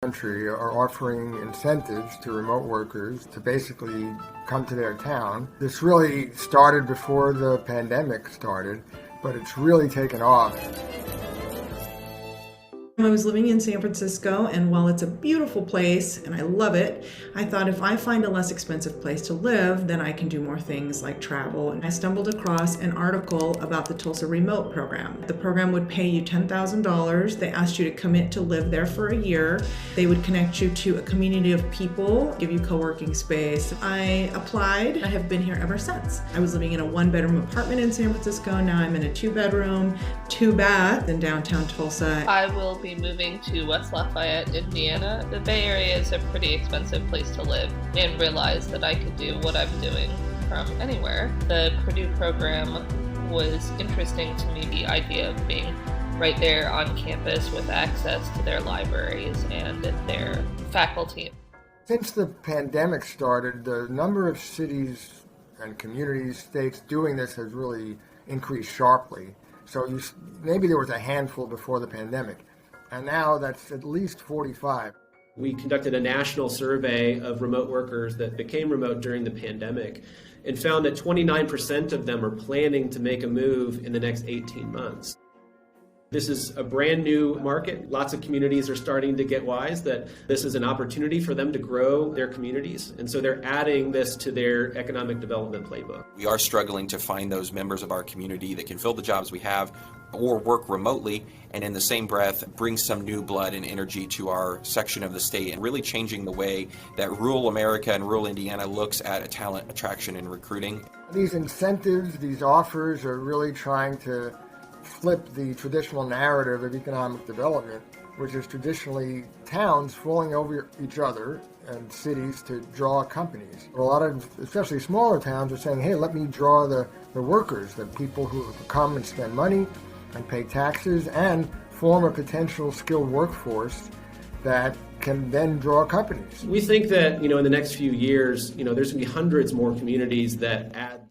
country are offering incentives to remote workers to basically come to their town. This really started before the pandemic started, but it's really taken off. I was living in San Francisco, and while it's a beautiful place and I love it, I thought if I find a less expensive place to live, then I can do more things like travel. And I stumbled across an article about the Tulsa Remote Program. The program would pay you $10,000. They asked you to commit to live there for a year. They would connect you to a community of people, give you co-working space. I applied. I have been here ever since. I was living in a one-bedroom apartment in San Francisco. Now I'm in a two-bedroom, two-bath in downtown Tulsa. I will be moving to West Lafayette, Indiana. The Bay Area is a pretty expensive place to live, and realized that I could do what I'm doing from anywhere. The Purdue program was interesting to me, the idea of being right there on campus with access to their libraries and their faculty. Since the pandemic started, the number of cities and communities, states doing this has really increased sharply. So maybe there was a handful before the pandemic, and now that's at least 45. We conducted a national survey of remote workers that became remote during the pandemic and found that 29% of them are planning to make a move in the next 18 months. This is a brand new market. Lots of communities are starting to get wise that this is an opportunity for them to grow their communities. And so they're adding this to their economic development playbook. We are struggling to find those members of our community that can fill the jobs we have or work remotely, and in the same breath bring some new blood and energy to our section of the state, and really changing the way that rural America and rural Indiana looks at talent attraction and recruiting. These incentives, these offers are really trying to flip the traditional narrative of economic development, which is traditionally towns falling over each other and cities to draw companies. A lot of, especially smaller towns, are saying, hey, let me draw the workers, the people who come and spend money and pay taxes and form a potential skilled workforce that can then draw companies. We think that, in the next few years, there's going to be hundreds more communities that add